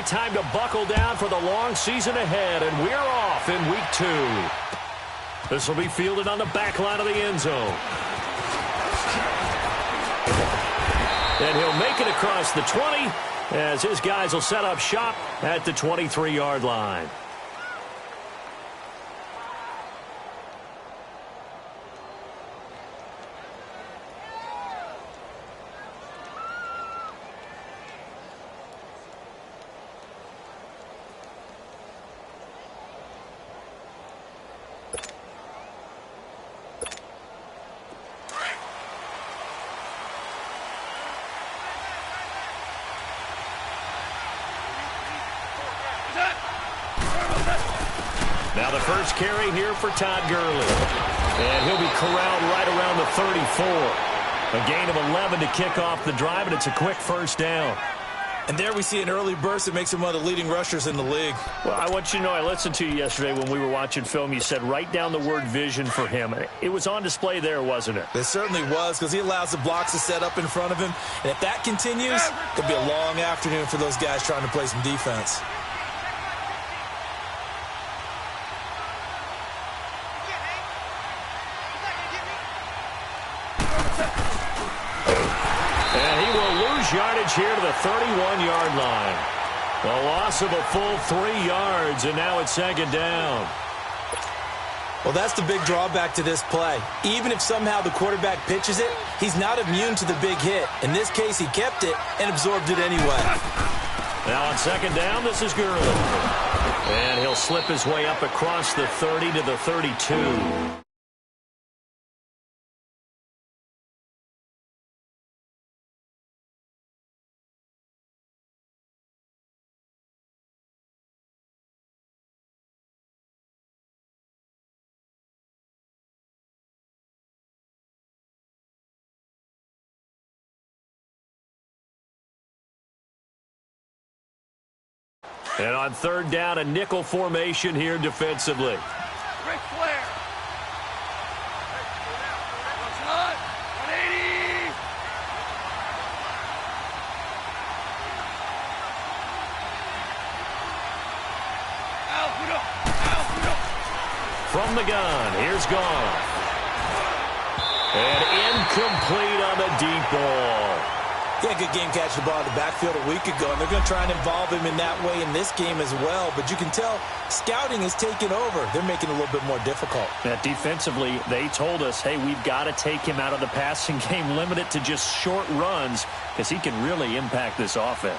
time to buckle down for the long season ahead, and we're off in week 2. This will be fielded on the back line of the end zone. And he'll make it across the 20 as his guys will set up shop at the 23-yard line. Now the first carry here for Todd Gurley. And he'll be corralled right around the 34. A gain of 11 to kick off the drive, and it's a quick first down. And there we see an early burst that makes him one of the leading rushers in the league. Well, I want you to know, I listened to you yesterday when we were watching film. You said write down the word vision for him. It was on display there, wasn't it? It certainly was, because he allows the blocks to set up in front of him. And if that continues, it could be a long afternoon for those guys trying to play some defense. Yardage here to the 31-yard line. A loss of a full 3 yards, and now it's second down. Well, that's the big drawback to this play. Even if somehow the quarterback pitches it, he's not immune to the big hit. In this case, he kept it and absorbed it anyway. Now on second down, this is Gurley. And he'll slip his way up across the 30 to the 32. And on third down, a nickel formation here defensively. Ric Flair. 180. From the gun, here's Goff. And incomplete on the deep ball. He had a good game catching the ball in the backfield a week ago, and they're going to try and involve him in that way in this game as well. But you can tell scouting is taking over. They're making it a little bit more difficult. Defensively, they told us, hey, we've got to take him out of the passing game, limit it to just short runs, because he can really impact this offense.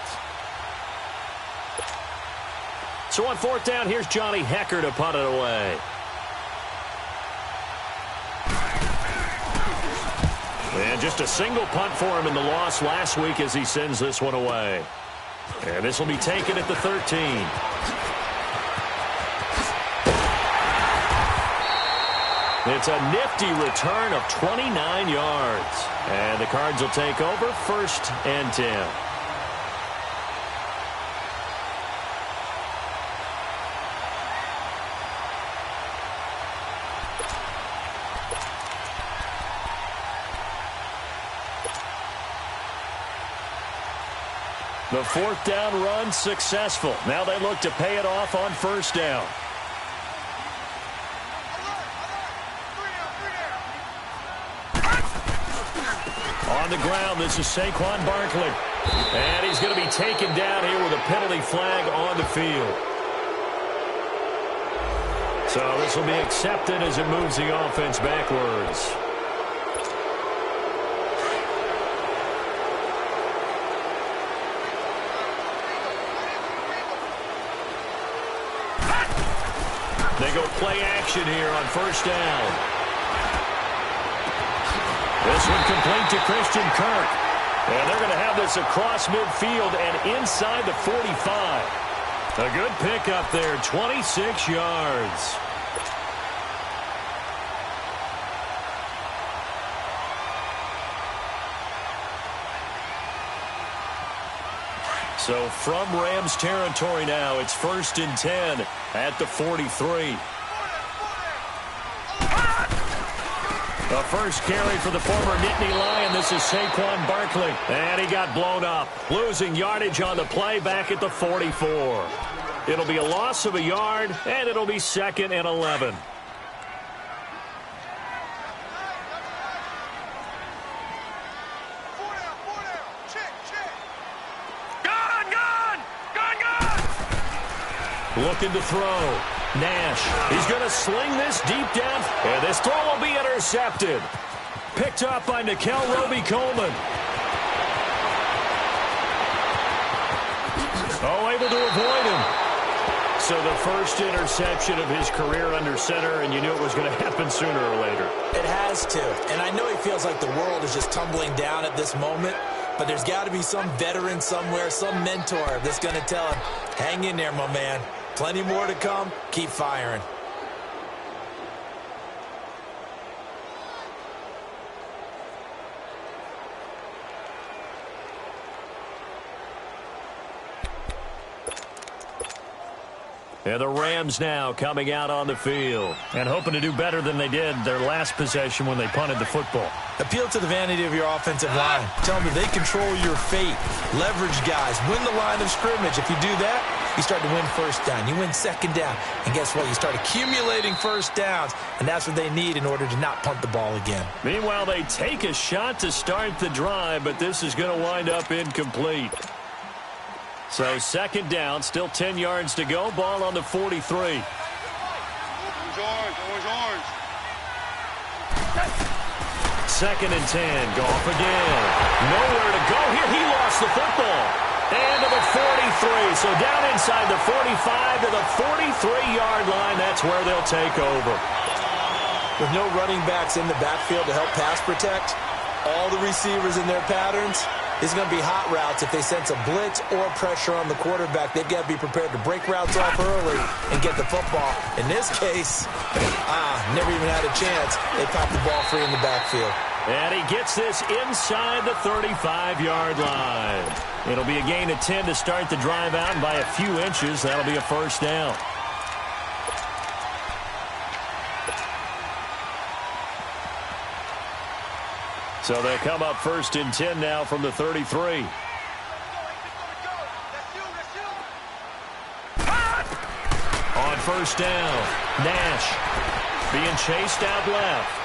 So on fourth down, here's Johnny Hecker to punt it away. And just a single punt for him in the loss last week as he sends this one away. And this will be taken at the 13. It's a nifty return of 29 yards. And the Cards will take over, 1st and 10. The fourth down run successful. Now they look to pay it off on first down. On the ground, this is Saquon Barkley. And he's going to be taken down here with a penalty flag on the field. So this will be accepted as it moves the offense backwards. They go play action here on first down. This one complete to Christian Kirk. And they're going to have this across midfield and inside the 45. A good pickup there, 26 yards. So from Rams territory now, it's 1st and 10 at the 43. The first carry for the former Nittany Lion. This is Saquon Barkley. And he got blown up. Losing yardage on the play back at the 44. It'll be a loss of a yard, and it'll be 2nd and 11. Looking to throw. Nash. He's going to sling this deep down. And this throw will be intercepted. Picked up by Nickel Roby-Coleman. Oh, able to avoid him. So the first interception of his career under center, and you knew it was going to happen sooner or later. It has to. And I know he feels like the world is just tumbling down at this moment, but there's got to be some veteran somewhere, some mentor that's going to tell him, hang in there, my man. Plenty more to come. Keep firing. And the Rams now coming out on the field and hoping to do better than they did their last possession when they punted the football. Appeal to the vanity of your offensive line. Tell them that they control your fate. Leverage guys. Win the line of scrimmage. If you do that, you start to win first down. You win second down. And guess what? You start accumulating first downs. And that's what they need in order to not punt the ball again. Meanwhile, they take a shot to start the drive, but this is going to wind up incomplete. So 2nd down, still 10 yards to go. Ball on the 43. Orange. 2nd and 10. Go off again. Nowhere to go here. He lost the football. And to the 43. So down inside the 45 to the 43-yard line. That's where they'll take over. With no running backs in the backfield to help pass protect, all the receivers in their patterns, it's going to be hot routes. If they sense a blitz or pressure on the quarterback, they've got to be prepared to break routes off early and get the football. In this case, never even had a chance. They popped the ball free in the backfield. And he gets this inside the 35-yard line. It'll be a gain of 10 to start the drive out, and by a few inches, that'll be a first down. So they'll come up 1st and 10 now from the 33. On 1st down, Nash being chased out left.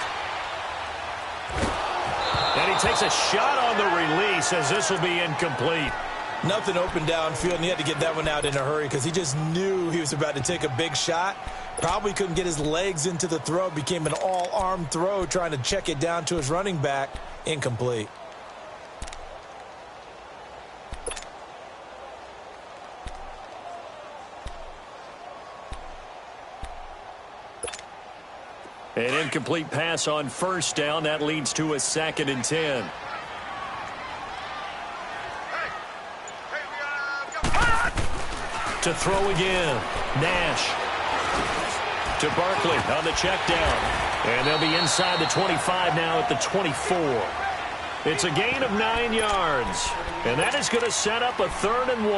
And he takes a shot on the release as this will be incomplete. Nothing open downfield, and he had to get that one out in a hurry because he just knew he was about to take a big shot. Probably couldn't get his legs into the throw. Became an all-arm throw trying to check it down to his running back. Incomplete. An incomplete pass on 1st down. That leads to a 2nd and 10. To throw again. Nash. To Barkley on the check down. And they'll be inside the 25 now at the 24. It's a gain of 9 yards. And that is going to set up a 3rd and 1.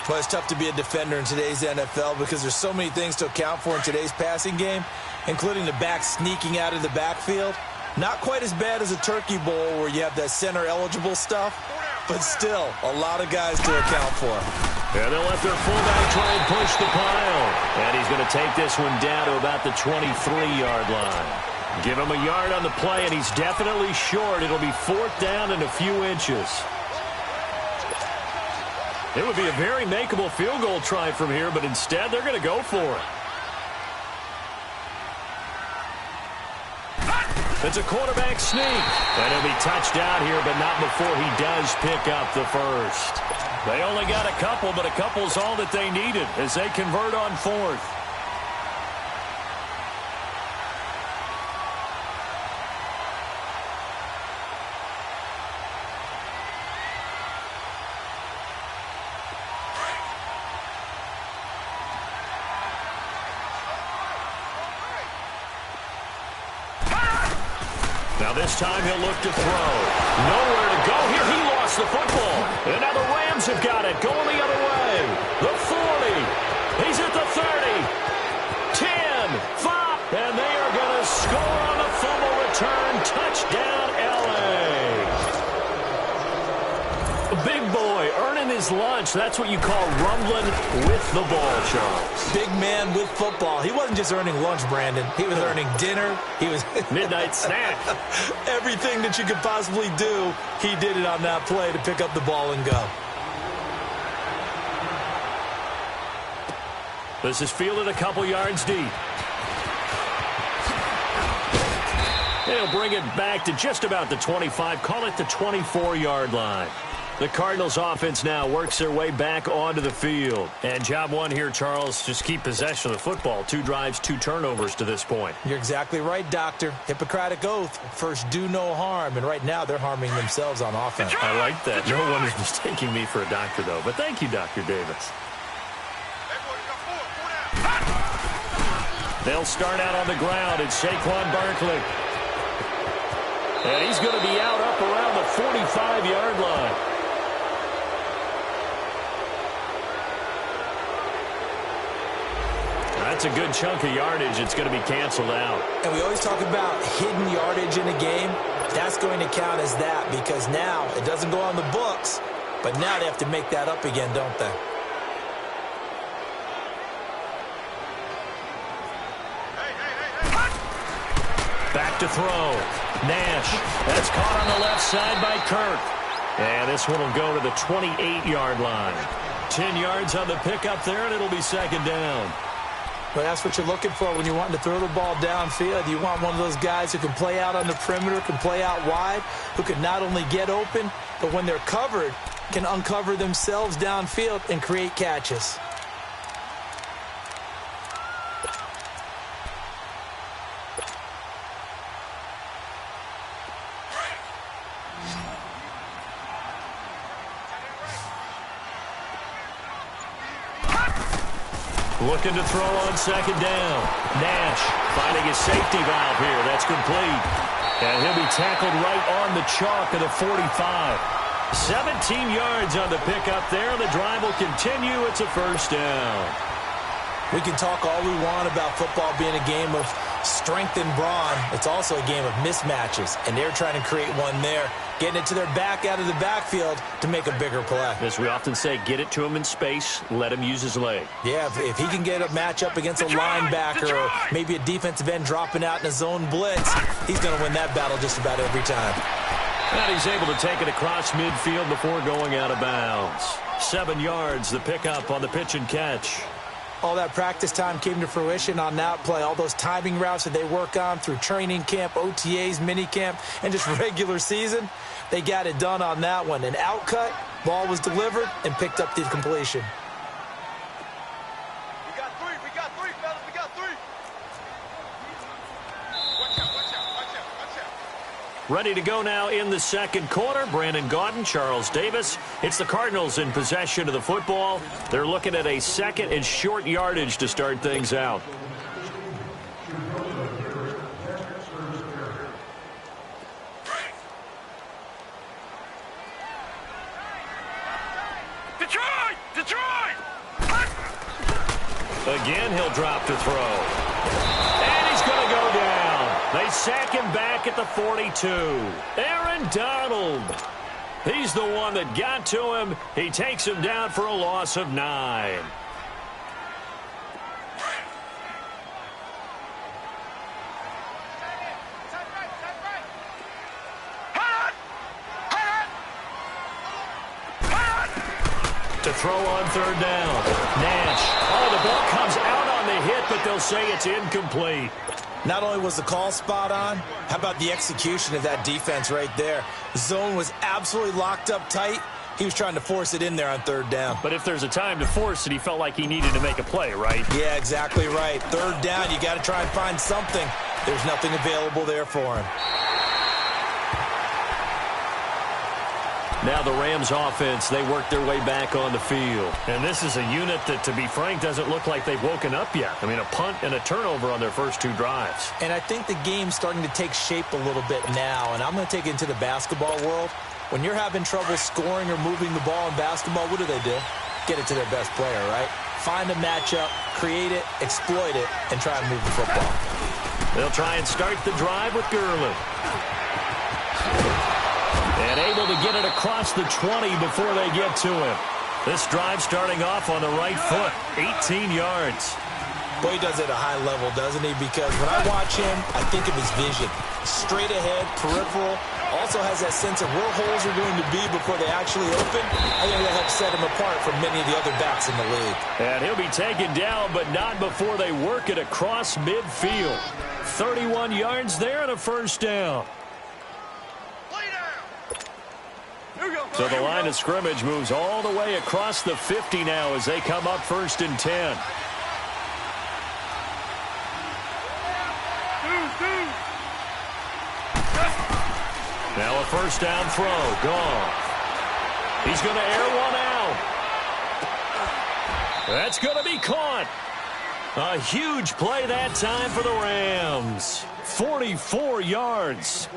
Well, it's tough to be a defender in today's NFL because there's so many things to account for in today's passing game, including the back sneaking out of the backfield. Not quite as bad as a turkey bowl where you have that center-eligible stuff, but still a lot of guys to account for. And they'll let their fullback try and push the pile. And he's going to take this one down to about the 23-yard line. Give him a yard on the play, and he's definitely short. It'll be 4th down and a few inches. It would be a very makeable field goal try from here, but instead they're going to go for it. It's a quarterback sneak. And he'll be touched out here, but not before he does pick up the first. They only got a couple, but a couple's all that they needed as they convert on 4th. Now this time he'll look to throw. Nowhere to go here. He lost the football. And now the Rams have got it. Going the other way. The 40. He's at the 30. 10, 5. And they are going to score on the fumble return punch. That's what you call rumbling with the ball, Charles. Big man with football. He wasn't just earning lunch, Brandon. He was earning dinner. He was midnight snack. Everything that you could possibly do, he did it on that play to pick up the ball and go. This is fielded a couple yards deep. They'll bring it back to just about the 25. Call it the 24-yard line. The Cardinals offense now works their way back onto the field. And job one here, Charles, just keep possession of the football. 2 drives, 2 turnovers to this point. You're exactly right, Doctor. Hippocratic oath. First, do no harm. And right now, they're harming themselves on offense. I like that. No one is mistaking me for a doctor, though. But thank you, Dr. Davis. They'll start out on the ground. It's Saquon Barkley. And he's going to be out up around the 45-yard line. That's a good chunk of yardage. It's going to be canceled out. And we always talk about hidden yardage in a game. That's going to count as that because now it doesn't go on the books, but now they have to make that up again, don't they? Back to throw. Nash. That's caught on the left side by Kirk. And this one will go to the 28-yard line. 10 yards on the pickup there, and it'll be second down. Well, that's what you're looking for when you're wanting to throw the ball downfield. You want one of those guys who can play out on the perimeter, can play out wide, who can not only get open, but when they're covered, can uncover themselves downfield and create catches. Looking to throw on second down. Nash finding his safety valve here. That's complete. And he'll be tackled right on the chalk of the 45. 17 yards on the pickup there. The drive will continue. It's a first down. We can talk all we want about football being a game of strength and brawn. It's also a game of mismatches, and they're trying to create one there, getting it to their back out of the backfield to make a bigger play. As we often say, get it to him in space, let him use his leg. Yeah, if he can get a matchup against a linebacker or maybe a defensive end dropping out in a zone blitz, he's going to win that battle just about every time. And he's able to take it across midfield before going out of bounds. 7 yards, the pickup on the pitch and catch. All that practice time came to fruition on that play. All those timing routes that they work on through training camp, OTAs, minicamp, and just regular season, they got it done on that one. An outcut, ball was delivered, and picked up the completion. We got three, fellas. We got three. Watch out. Ready to go now in the second quarter. Brandon Gaudin, Charles Davis. It's the Cardinals in possession of the football. They're looking at a second and short yardage to start things out. Detroit! Again, he'll drop to throw. And he's going to go down. They sack him back at the 42. Aaron Donald. He's the one that got to him. He takes him down for a loss of 9. To throw on third down. Nash. Oh, the ball comes out on the hit, but they'll say it's incomplete. Not only was the call spot on, how about the execution of that defense right there? The zone was absolutely locked up tight. He was trying to force it in there on third down. But if there's a time to force it, he felt like he needed to make a play, right? Yeah, exactly right. Third down, you got to try and find something. There's nothing available there for him. Now the Rams offense, they work their way back on the field. And this is a unit that, to be frank, doesn't look like they've woken up yet. I mean, a punt and a turnover on their first 2 drives. And I think the game's starting to take shape a little bit now. And I'm going to take it into the basketball world. When you're having trouble scoring or moving the ball in basketball, what do? Get it to their best player, right? Find a matchup, create it, exploit it, and try and move the football. They'll try and start the drive with Gurley. And able to get it across the 20 before they get to him. This drive starting off on the right foot, 18 yards. Boy, he does it at a high level, doesn't he? Because when I watch him, I think of his vision. Straight ahead, peripheral. Also has that sense of where holes are going to be before they actually open. I think that helps set him apart from many of the other backs in the league. And he'll be taken down, but not before they work it across midfield. 31 yards there and a first down. So the line of scrimmage moves all the way across the 50 now as they come up 1st and 10. Now a first down throw. Gone. He's going to air one out. That's going to be caught. A huge play that time for the Rams. 44 yards.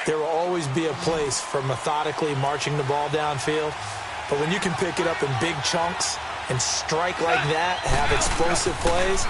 There will always be a place for methodically marching the ball downfield. But when you can pick it up in big chunks and strike like that, have explosive plays,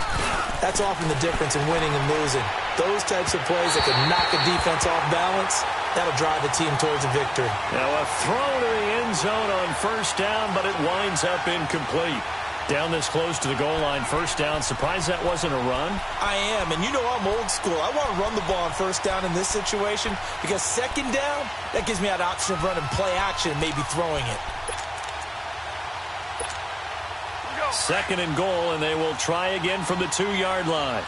that's often the difference in winning and losing. Those types of plays that can knock a defense off balance, that'll drive the team towards a victory. Now a throw to the end zone on first down, but it winds up incomplete. Down this close to the goal line, first down. Surprised that wasn't a run? I am, and you know I'm old school. I want to run the ball on first down in this situation because second down, that gives me that option of running play action and maybe throwing it. Second and goal, and they will try again from the 2-yard line.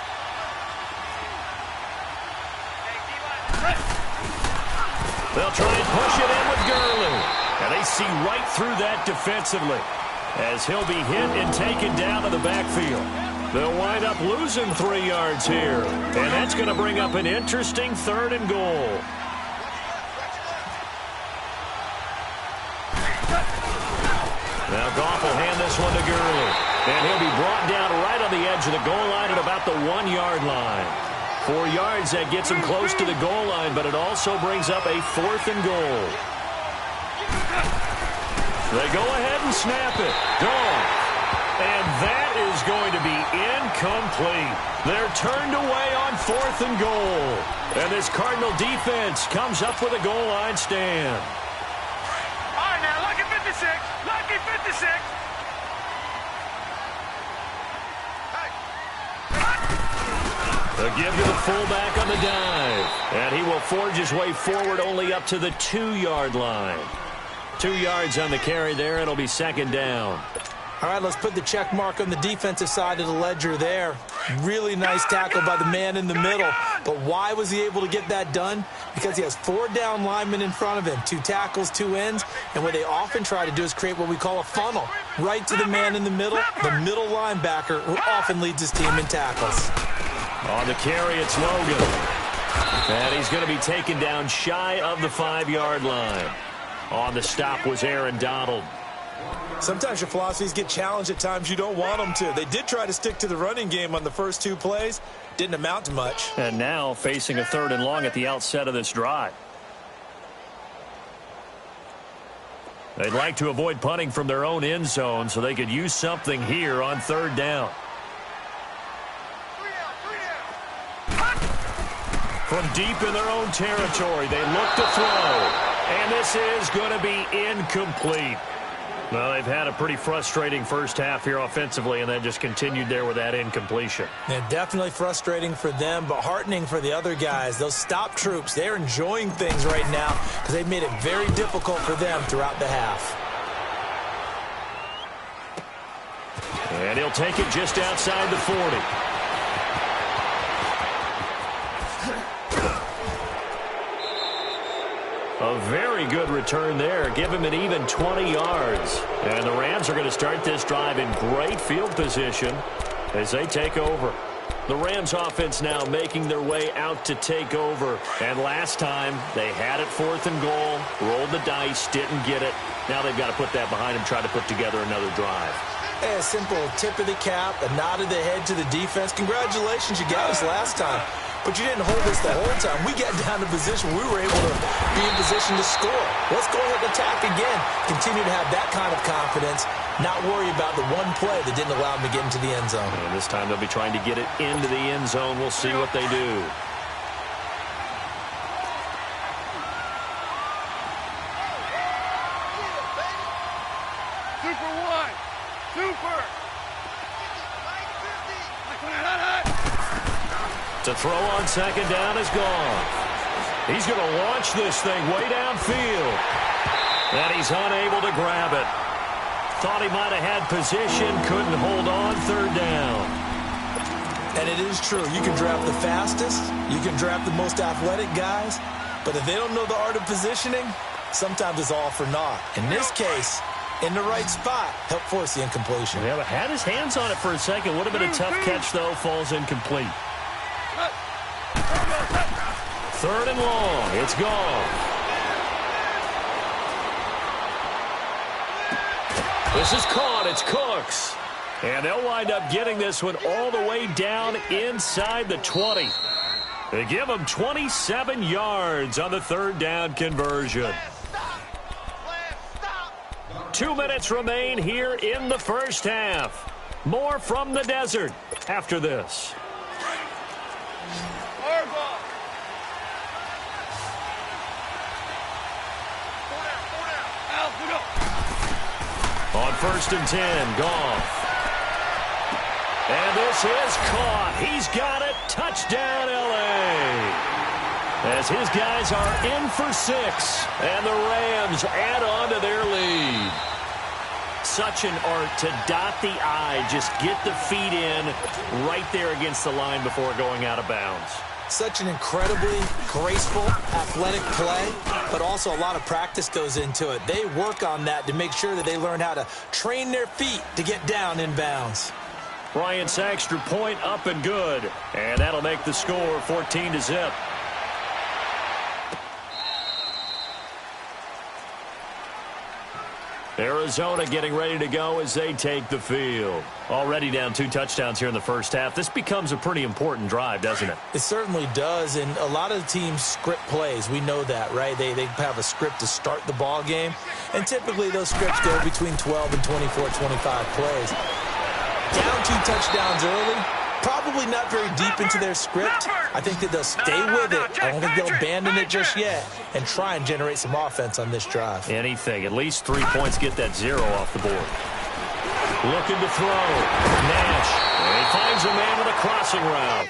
They'll try and push it in with Gurley. And they see right through that defensively as he'll be hit and taken down to the backfield. They'll wind up losing 3 yards here. And that's going to bring up an interesting 3rd and goal. Now Goff will hand this one to Gurley. And he'll be brought down right on the edge of the goal line at about the 1-yard line. 4 yards, that gets him close to the goal line, but it also brings up a 4th and goal. They go ahead and snap it. Gone. And that is going to be incomplete. They're turned away on 4th and goal. And this Cardinal defense comes up with a goal line stand. All right, now, lucky 56. Lucky 56. They'll give to the fullback on the dive. And he will forge his way forward only up to the 2-yard line. 2 yards on the carry there. It'll be second down. All right, let's put the check mark on the defensive side of the ledger there. Really nice tackle by the man in the middle. But why was he able to get that done? Because he has 4 down linemen in front of him, 2 tackles, 2 ends. And what they often try to do is create what we call a funnel. Right to the man in the middle linebacker, who often leads his team in tackles. On the carry, it's Logan. And he's going to be taken down shy of the 5-yard line. On the stop was Aaron Donald. Sometimes your philosophies get challenged at times you don't want them to. They did try to stick to the running game on the first 2 plays. Didn't amount to much. And now facing a 3rd and long at the outset of this drive. They'd like to avoid punting from their own end zone so they could use something here on 3rd down. From deep in their own territory, they look to throw. And this is going to be incomplete. Well, they've had a pretty frustrating first half here offensively, and then just continued there with that incompletion. Yeah, definitely frustrating for them, but heartening for the other guys. Those stop troops, they're enjoying things right now because they've made it very difficult for them throughout the half. And he'll take it just outside the 40. A very good return there. Give him an even 20 yards. And the Rams are going to start this drive in great field position as they take over. The Rams offense now making their way out to take over. And last time they had it 4th and goal, rolled the dice, didn't get it. Now they've got to put that behind them, try to put together another drive. A simple tip of the cap, a nod of the head to the defense. Congratulations, you got us last time. But you didn't hold us the whole time. We got down to position. We were able to be in position to score. Let's go ahead and attack again. Continue to have that kind of confidence. Not worry about the one play that didn't allow them to get into the end zone. And this time they'll be trying to get it into the end zone. We'll see what they do. To throw on second down is gone. He's going to launch this thing way downfield. And he's unable to grab it. Thought he might have had position, couldn't hold on, third down. And it is true. You can draft the fastest. You can draft the most athletic guys. But if they don't know the art of positioning, sometimes it's all for naught. In this case, in the right spot, help force the incompletion. Yeah, but had his hands on it for a second. Would have been a tough catch, though. Falls incomplete. Third and long. It's gone. This is caught. It's Cooks. And they'll wind up getting this one all the way down inside the 20. They give him 27 yards on the third down conversion. 2 minutes remain here in the first half. More from the desert after this. On 1st and 10, Goff. And this is caught. He's got it. Touchdown, L.A. As his guys are in for 6, and the Rams add on to their lead. Such an art to dot the I, just get the feet in right there against the line before going out of bounds. Such an incredibly graceful, athletic play, but also a lot of practice goes into it. They work on that to make sure that they learn how to train their feet to get down in bounds. Bryant's extra point up and good, and that'll make the score 14-0. Arizona getting ready to go as they take the field. Already down 2 touchdowns here in the first half. This becomes a pretty important drive, doesn't it? It certainly does, and a lot of the teams script plays. We know that, right? They have a script to start the ball game, and typically those scripts go between 12 and 24, 25 plays. Down 2 touchdowns early, probably not very deep into their script. I think that they'll stay with it. I don't think they'll abandon it just yet and try and generate some offense on this drive. Anything. At least 3 points, get that 0 off the board. Looking to throw. Nash. And he finds a man with a crossing route.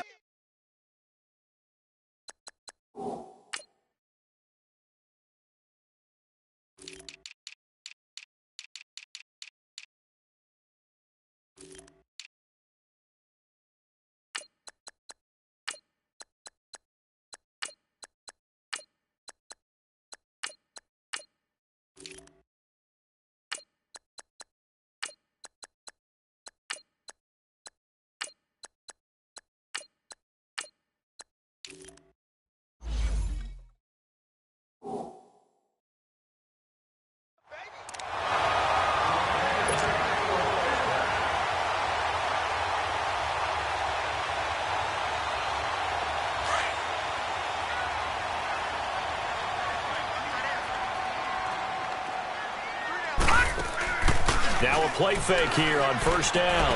Now a play fake here on 1st down.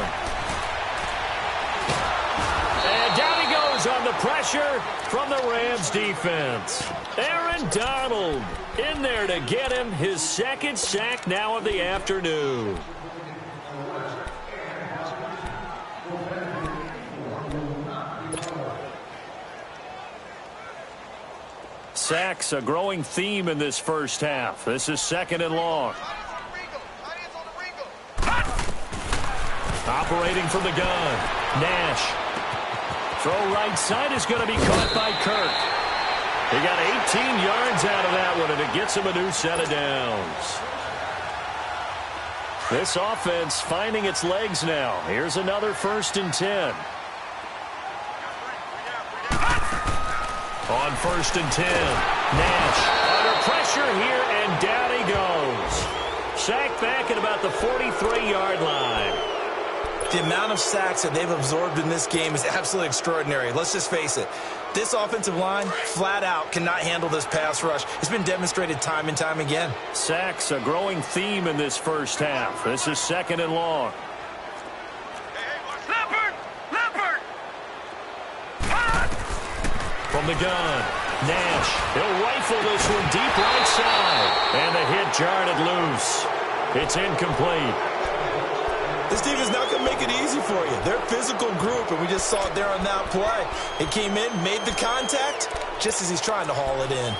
And down he goes on the pressure from the Rams defense. Aaron Donald in there to get him his 2nd sack now of the afternoon. Sacks a growing theme in this first half. This is 2nd and long. Operating from the gun. Nash. Throw right side is going to be caught by Kirk. He got 18 yards out of that one, and it gets him a new set of downs. This offense finding its legs now. Here's another 1st and 10. On 1st and 10. Nash under pressure here, and down he goes. Sacked back at about the 43-yard line. The amount of sacks that they've absorbed in this game is absolutely extraordinary. Let's just face it. This offensive line, flat out, cannot handle this pass rush. It's been demonstrated time and time again. Sacks a growing theme in this first half. This is 2nd and long. Leopard! From the gun, Nash. He'll rifle this one deep right side. And the hit jarred it loose. It's incomplete. This defense is not going to make it easy for you. They're a physical group, and we just saw it there on that play. He came in, made the contact, just as he's trying to haul it in.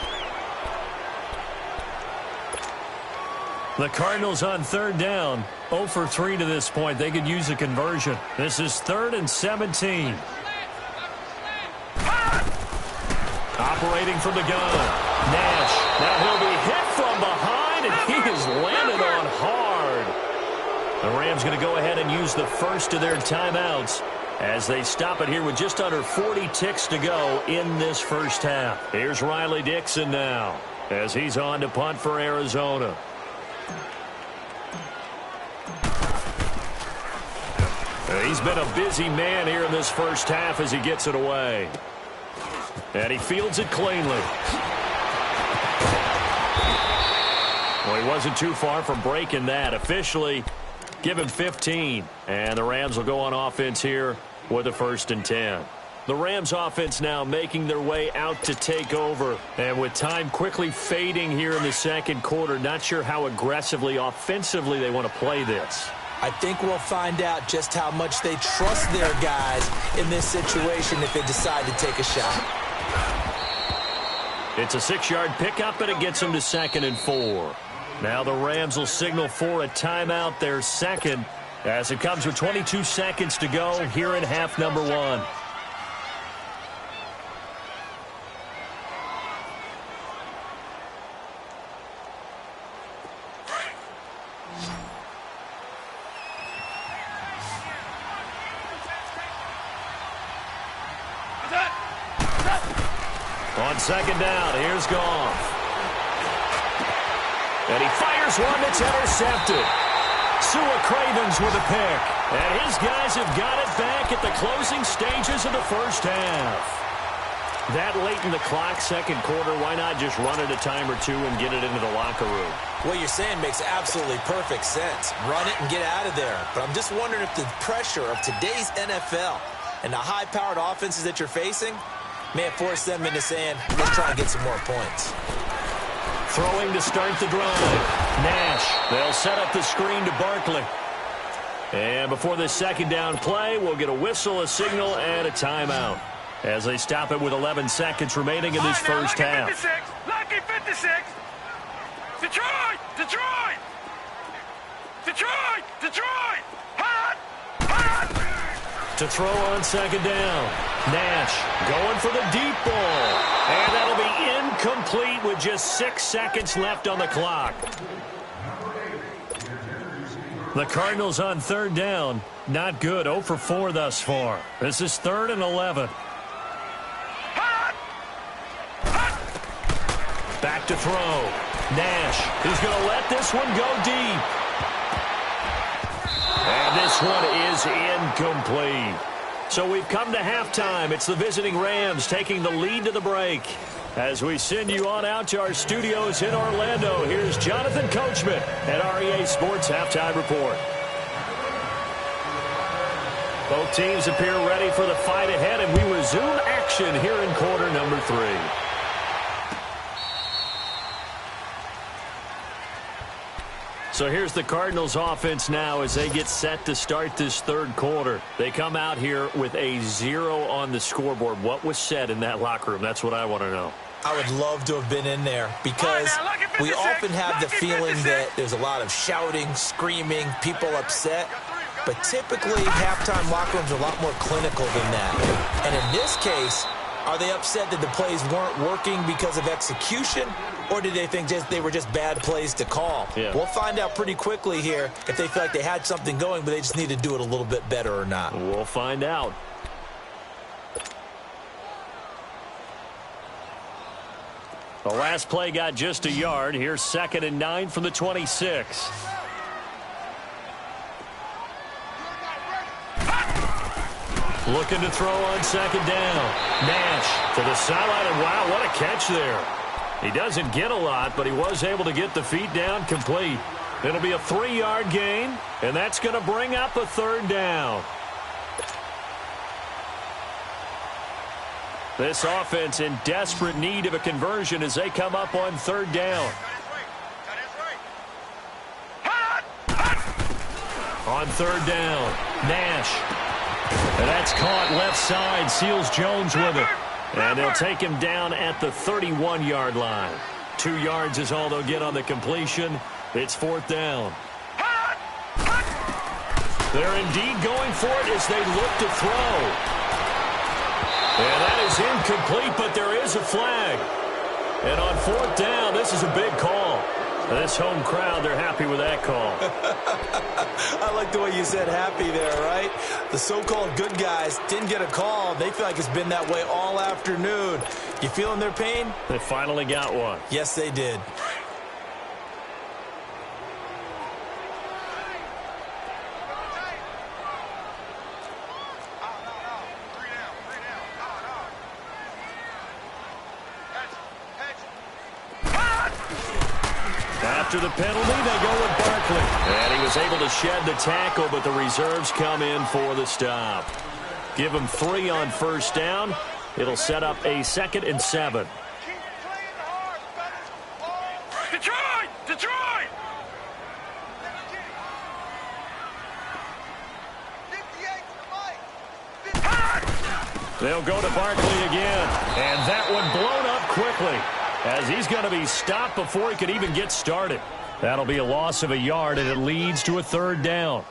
The Cardinals on third down, 0 for 3 to this point. They could use a conversion. This is 3rd and 17. Operating from the gun. Nash. Now he'll be hit from behind, and he is landed on hard. The Rams going to go ahead and use the first of their timeouts as they stop it here with just under 40 ticks to go in this first half. Here's Riley Dixon now as he's on to punt for Arizona. He's been a busy man here in this first half as he gets it away. And he fields it cleanly. Well, he wasn't too far from breaking that. Officially, give him 15. And the Rams will go on offense here with a 1st and 10. The Rams offense now making their way out to take over. And with time quickly fading here in the second quarter, not sure how aggressively, offensively they want to play this. I think we'll find out just how much they trust their guys in this situation if they decide to take a shot. It's a 6-yard pickup, and it gets them to 2nd and 4. Now the Rams will signal for a timeout, their second, as it comes with 22 seconds to go here in half number 1. On second down, here's Goff. And he fires one that's intercepted. Sua Cravens with a pick. And his guys have got it back at the closing stages of the first half. That late in the clock, second quarter, why not just run it a time or two and get it into the locker room? What you're saying makes absolutely perfect sense. Run it and get out of there. But I'm just wondering if the pressure of today's NFL and the high-powered offenses that you're facing may have forced them into saying, let's try and get some more points. Throwing to start the drive. Nash. They'll set up the screen to Barkley. And before this second down play, we'll get a whistle, a signal, and a timeout as they stop it with 11 seconds remaining in this first half. 56, lucky 56. Detroit! Detroit! Detroit! Detroit! Hot! Hot! To throw on second down. Nash going for the deep ball. And that'll be incomplete with just 6 seconds left on the clock. The Cardinals on third down. Not good. 0 for 4 thus far. This is 3rd and 11. Back to throw. Nash is going to let this one go deep. And this one is incomplete. So we've come to halftime. It's the visiting Rams taking the lead to the break. As we send you on out to our studios in Orlando, here's Jonathan Coachman at REA Sports Halftime Report. Both teams appear ready for the fight ahead, and we resume action here in quarter number 3. So here's the Cardinals offense now as they get set to start this third quarter. They come out here with a 0 on the scoreboard. What was said in that locker room? That's what I want to know. I would love to have been in there because we often have the feeling that there's a lot of shouting, screaming, people upset. But typically, halftime locker rooms are a lot more clinical than that. And in this case, are they upset that the plays weren't working because of execution? Or did they think they were just bad plays to call? Yeah. We'll find out pretty quickly here if they feel like they had something going, but they just need to do it a little bit better or not. We'll find out. The last play got just a yard. Here's 2nd and 9 from the 26. Looking to throw on second down. Nash to the sideline, and wow, what a catch there. He doesn't get a lot, but he was able to get the feet down complete. It'll be a 3-yard gain, and that's going to bring up a 3rd down. This offense in desperate need of a conversion as they come up on 3rd down. On third down, Nash. And that's caught left side. Seals Jones with it. And they'll take him down at the 31-yard line. 2 yards is all they'll get on the completion. It's fourth down. They're indeed going for it as they look to throw. And that is incomplete, but there is a flag. And on fourth down, this is a big call. This home crowd, they're happy with that call. I like the way you said happy there, right? The so-called good guys didn't get a call. They feel like it's been that way all afternoon. You feeling their pain? They finally got one. Yes, they did. After the penalty, they go with Barkley. And he was able to shed the tackle, but the reserves come in for the stop. Give him 3 on first down. It'll set up a 2nd and 7. Detroit! Detroit! They'll go to Barkley again. And that one blown up quickly, as he's going to be stopped before he could even get started. That'll be a loss of a yard, and it leads to a 3rd down.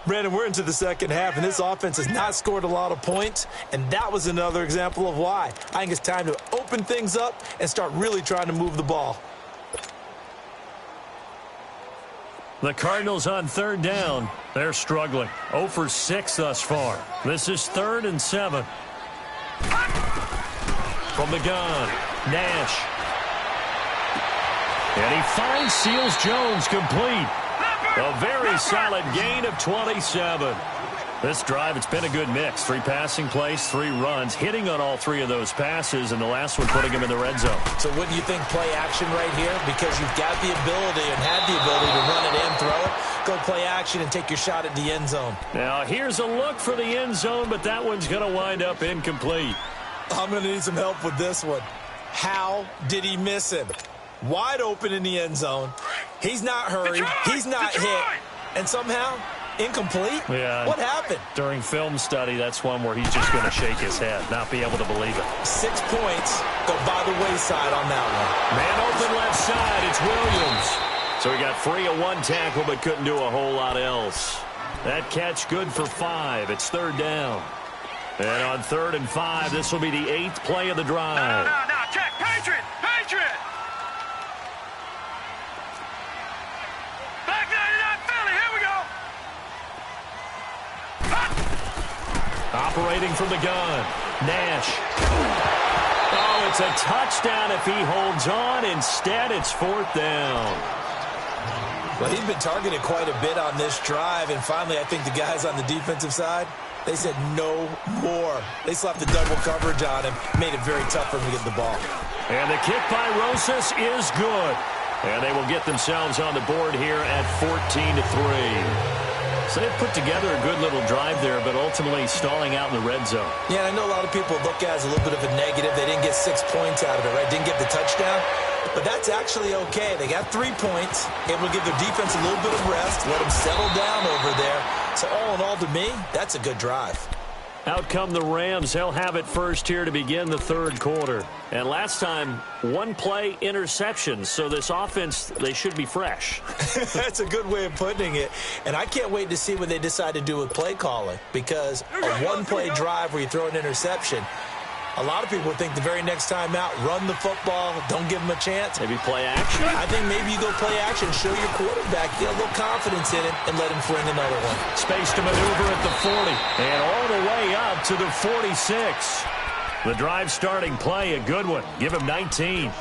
Brandon, we're into the second half, and this offense has not scored a lot of points, and that was another example of why. I think it's time to open things up and start really trying to move the ball. The Cardinals on 3rd down. They're struggling. 0 for 6 thus far. This is 3rd and 7. From the gun, Nash. And he finds Seals Jones complete. A very solid gain of 27. This drive, it's been a good mix. 3 passing plays, 3 runs, hitting on all 3 of those passes, and the last one putting him in the red zone. So wouldn't you think play action right here? Because you've got the ability and had the ability to run it and throw it. Go play action and take your shot at the end zone. Now, here's a look for the end zone, but that one's going to wind up incomplete. I'm going to need some help with this one. How did he miss him? Wide open in the end zone. He's not hurried. He's not hit. And somehow, incomplete? Yeah. What happened? During film study, that's one where he's just going to shake his head, not be able to believe it. 6 points go by the wayside on that one. Man open left side, it's Williams. So he got free of 1 tackle, but couldn't do a whole lot else. That catch good for 5. It's 3rd down. And on 3rd and 5, this will be the 8th play of the drive. No, check. Patriot! Patriot! Back 99 Philly, here we go! Operating from the gun, Nash. Oh, it's a touchdown if he holds on. Instead, it's 4th down. Well, he's been targeted quite a bit on this drive, and finally I think the guys on the defensive side, they said no more. They slapped the double coverage on him, made it very tough for him to get the ball. And the kick by Rosas is good. And they will get themselves on the board here at 14-3. So they've put together a good little drive there, but ultimately stalling out in the red zone. Yeah, I know a lot of people look at it as a little bit of a negative. They didn't get 6 points out of it, right? Didn't get the touchdown. But that's actually okay. They got 3 points, able to give their defense a little bit of rest, let them settle down over there. So all in all, to me, that's a good drive. Out come the Rams. They'll have it first here to begin the 3rd quarter. And last time, 1 play interceptions. So this offense, they should be fresh. That's a good way of putting it. And I can't wait to see what they decide to do with play calling. Because a 1-play drive where you throw an interception, a lot of people think the very next time out, run the football, don't give them a chance. Maybe play action? I think maybe you go play action, show your quarterback, get a little confidence in it, and let him fling another one. Space to maneuver at the 40, and all the way up to the 46. The drive starting play, a good one. Give him 19.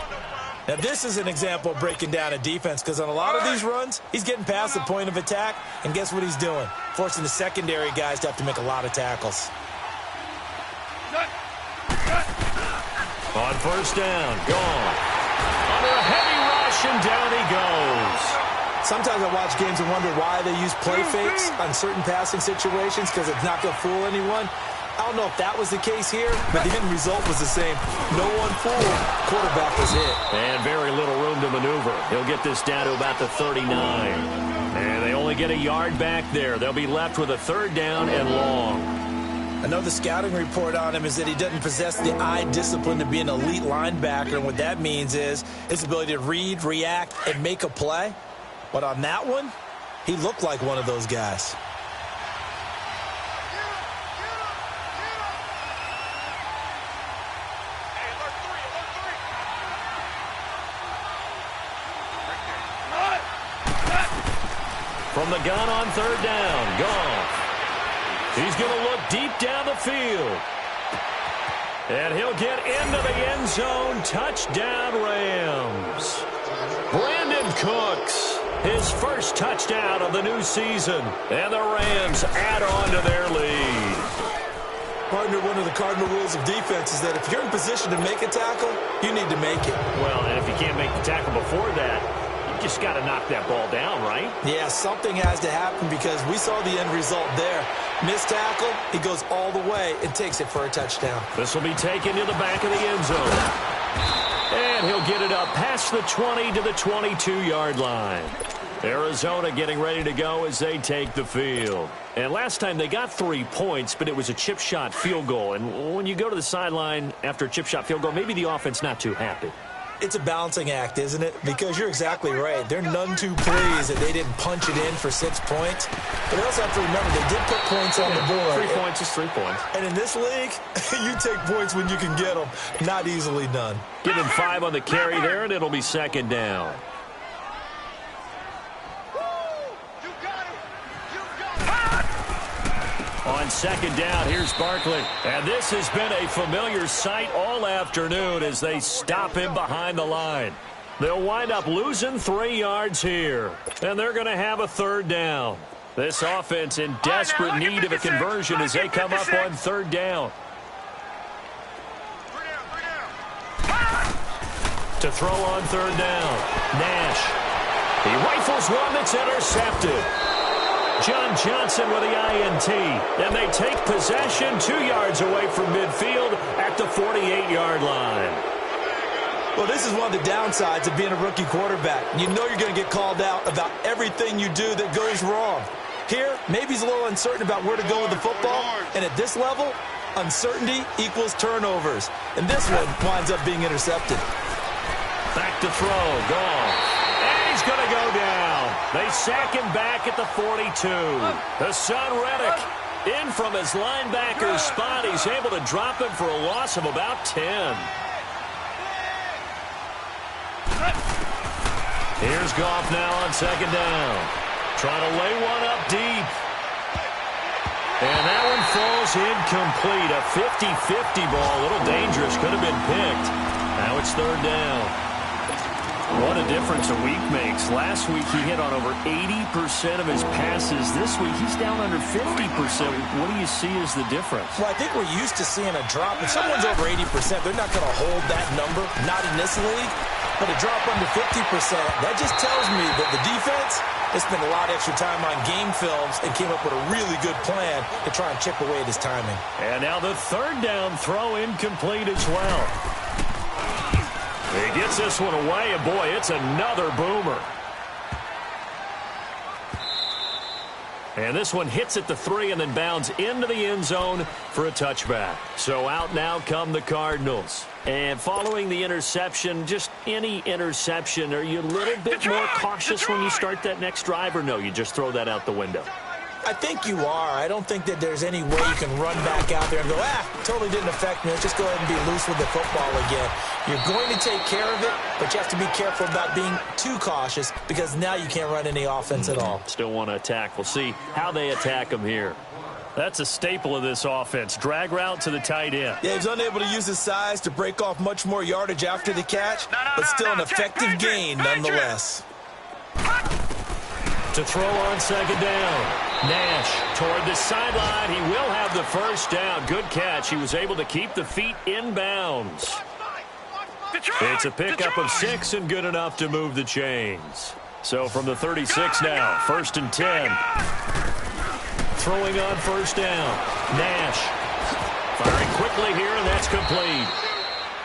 Now, this is an example of breaking down a defense, because on a lot of these runs, he's getting past the point of attack, and guess what he's doing? Forcing the secondary guys to have to make a lot of tackles. On first down, gone. Under a heavy rush, and down he goes. Sometimes I watch games and wonder why they use play fakes on certain passing situations, because it's not going to fool anyone. I don't know if that was the case here, but the end result was the same. No one fooled. Quarterback was hit. And very little room to maneuver. He'll get this down to about the 39. And they only get a yard back there. They'll be left with a third down and long. I know the scouting report on him is that he doesn't possess the eye discipline to be an elite linebacker. And what that means is his ability to read, react, and make a play. But on that one, he looked like one of those guys. From the gun on third down, Goff. He's going to look deep down the field. And he'll get into the end zone. Touchdown, Rams. Brandon Cooks, his first touchdown of the new season. And the Rams add on to their lead. Partner, one of the cardinal rules of defense is that if you're in position to make a tackle, you need to make it. Well, and if you can't make the tackle before that, you just got to knock that ball down, right? Yeah, something has to happen because we saw the end result there. Missed tackle, he goes all the way and takes it for a touchdown. This will be taken to the back of the end zone. And he'll get it up past the 20 to the 22-yard line. Arizona getting ready to go as they take the field. And last time they got 3 points, but it was a chip shot field goal. And when you go to the sideline after a chip shot field goal, maybe the offense not too happy. It's a balancing act, isn't it? Because you're exactly right. They're none too pleased that they didn't punch it in for 6 points. But they also have to remember they did put points on the board. 3 points is 3 points. And in this league, you take points when you can get them. Not easily done. Give him 5 on the carry there, and it'll be second down. On second down, here's Barkley. And this has been a familiar sight all afternoon as they stop him behind the line. They'll wind up losing 3 yards here. And they're going to have a third down. This offense in desperate need of a conversion as they come up on third down. To throw on third down, Nash. He rifles one that's intercepted. John Johnson with the INT. And they take possession 2 yards away from midfield at the 48-yard line. Well, this is one of the downsides of being a rookie quarterback. You know you're going to get called out about everything you do that goes wrong. Here, maybe he's a little uncertain about where to go with the football. And at this level, uncertainty equals turnovers. And this one winds up being intercepted. Back to throw. Gone. And he's going to go down. They sack him back at the 42. Hassan Reddick in from his linebacker spot. He's able to drop him for a loss of about 10. Here's Goff now on second down. Trying to lay one up deep. And that one falls incomplete. A 50-50 ball. A little dangerous. Could have been picked. Now it's third down. What a difference a week makes. Last week he hit on over 80% of his passes. This week he's down under 50%. What do you see as the difference? Well, I think we're used to seeing a drop. If someone's over 80%, they're not going to hold that number. Not in this league. But a drop under 50%, that just tells me that the defense has spent a lot of extra time on game films and came up with a really good plan to try and chip away at his timing. And now the third down throw incomplete as well. He gets this one away, and boy, it's another boomer. And this one hits at the 3 and then bounds into the end zone for a touchback. So out now come the Cardinals. And following the interception, just any interception, are you a little bit more cautious when you start that next drive, or no, you just throw that out the window? I think you are. I don't think that there's any way you can run back out there and go, totally didn't affect me. Let's just go ahead and be loose with the football again. You're going to take care of it, but you have to be careful about being too cautious because now you can't run any offense at all. Still want to attack. We'll see how they attack him here. That's a staple of this offense. Drag route to the tight end. Yeah, he's unable to use his size to break off much more yardage after the catch, but still an effective gain nonetheless. To throw on second down. Nash toward the sideline. He will have the first down. Good catch. He was able to keep the feet in bounds. It's a pickup of 6 and good enough to move the chains. So from the 36 now, 1st and 10. Throwing on first down. Nash. quickly here, and that's complete.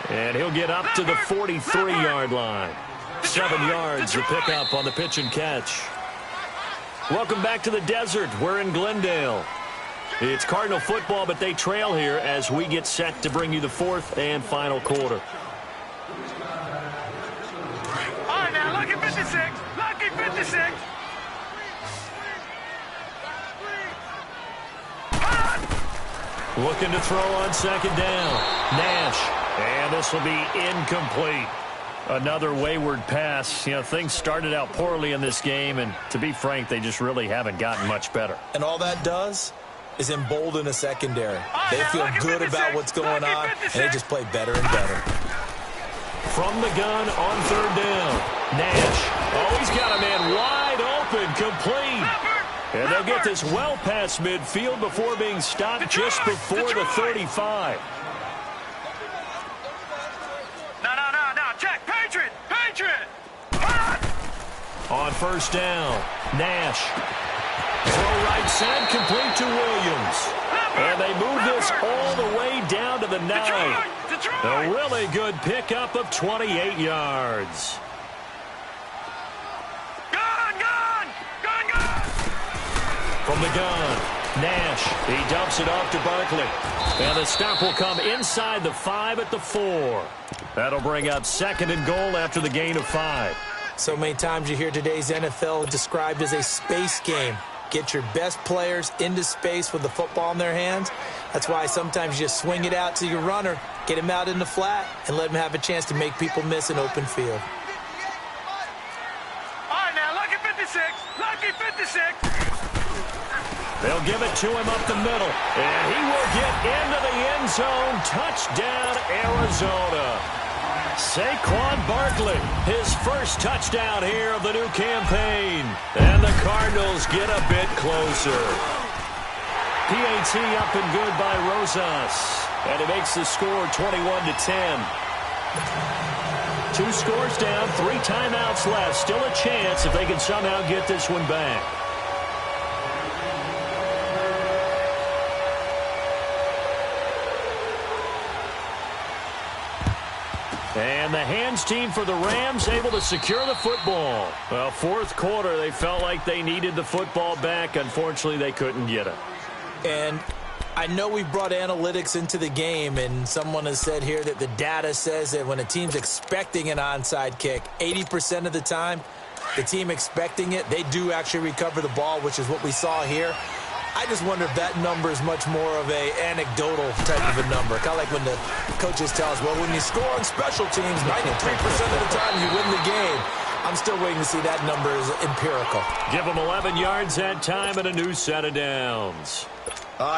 And he'll get up to the 43-yard line. 7 yards to pick up on the pitch and catch. Welcome back to the desert. We're in Glendale. It's Cardinal football, but they trail here as we get set to bring you the fourth and final quarter. All right, now, lucky 56. Lucky 56. Looking to throw on second down. Nash. And this will be incomplete. Another wayward pass. You know, things started out poorly in this game, and to be frank, they just really haven't gotten much better. And all that does is embolden a secondary. They feel good about what's going on, and they just play better and better. From the gun on third down. Nash. Oh, he's got a man wide open, complete. And they'll get this well past midfield before being stopped just before the 35. On first down, Nash. Throw right side, complete to Williams. And they move this all the way down to the 9. A really good pickup of 28 yards. From the gun, Nash. He dumps it off to Barkley. And the stop will come inside the 5 at the 4. That'll bring up second and goal after the gain of 5. So many times you hear today's NFL described as a space game. Get your best players into space with the football in their hands. That's why sometimes you just swing it out to your runner, get him out in the flat, and let him have a chance to make people miss an open field. All right, now, lucky 56. Lucky 56. They'll give it to him up the middle, and he will get into the end zone. Touchdown, Arizona. Saquon Barkley, his first touchdown here of the new campaign. And the Cardinals get a bit closer. PAT up and good by Rosas. And it makes the score 21-10. 2 scores down, 3 timeouts left. Still a chance if they can somehow get this one back. And the hands team for the Rams able to secure the football. Well, fourth quarter, they felt like they needed the football back. Unfortunately, they couldn't get it. And I know we brought analytics into the game, and someone has said here that the data says that when a team's expecting an onside kick, 80% of the time, the team expecting it, they do actually recover the ball, which is what we saw here. I just wonder if that number is much more of a anecdotal type of a number. Kind of like when the coaches tell us, well, when you score on special teams, 93% of the time you win the game. I'm still waiting to see that number is empirical. Give them 11 yards that time and a new set of downs.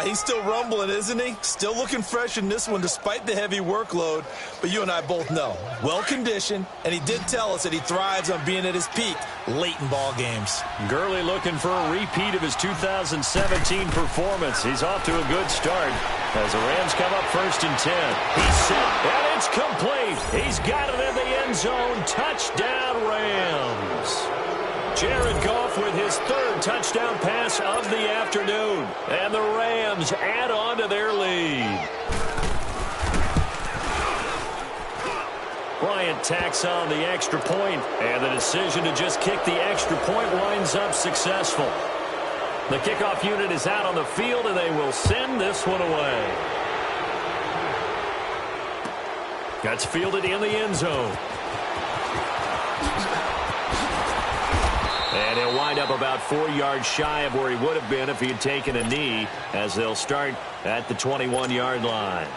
He's still rumbling, isn't he? Still looking fresh in this one despite the heavy workload. But you and I both know, well-conditioned, and he did tell us that he thrives on being at his peak late in ball games. Gurley looking for a repeat of his 2017 performance. He's off to a good start as the Rams come up first and 10. He's set, and it's complete. He's got it in the end zone. Touchdown, Rams. Jared Goff with his 3rd touchdown pass of the afternoon. And the Rams add on to their lead. Bryant tacks on the extra point, and the decision to just kick the extra point winds up successful. The kickoff unit is out on the field, and they will send this one away. That's fielded in the end zone. And he'll wind up about 4 yards shy of where he would have been if he had taken a knee, as they'll start at the 21-yard line.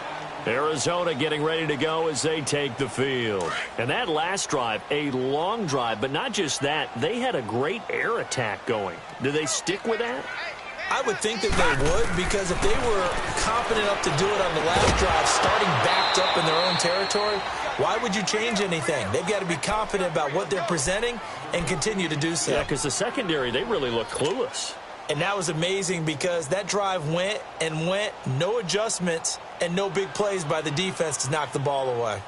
Arizona getting ready to go as they take the field. And that last drive, a long drive, but not just that. They had a great air attack going. Do they stick with that? I would think that they would, because if they were confident enough to do it on the last drive, starting backed up in their own territory, why would you change anything? They've got to be confident about what they're presenting and continue to do so. Yeah, because the secondary, they really look clueless. And that was amazing because that drive went and went, no adjustments, and no big plays by the defense to knock the ball away.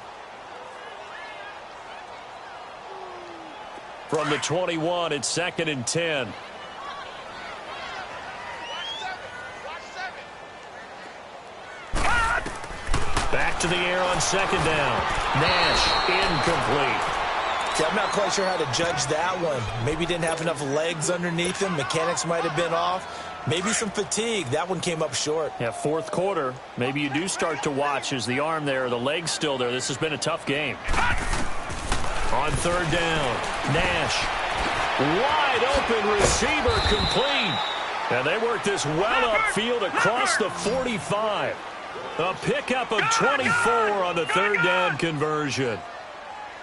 From the 21, it's 2nd and 10. to the air on second down. Nash, incomplete. See, I'm not quite sure how to judge that one. Maybe didn't have enough legs underneath him. Mechanics might have been off. Maybe some fatigue. That one came up short. Yeah, fourth quarter. Maybe you do start to watch as the arm there, the leg's still there. This has been a tough game. On third down, Nash. Wide open receiver complete. And they work this well upfield across the 45. A pickup of 24 on the third down conversion.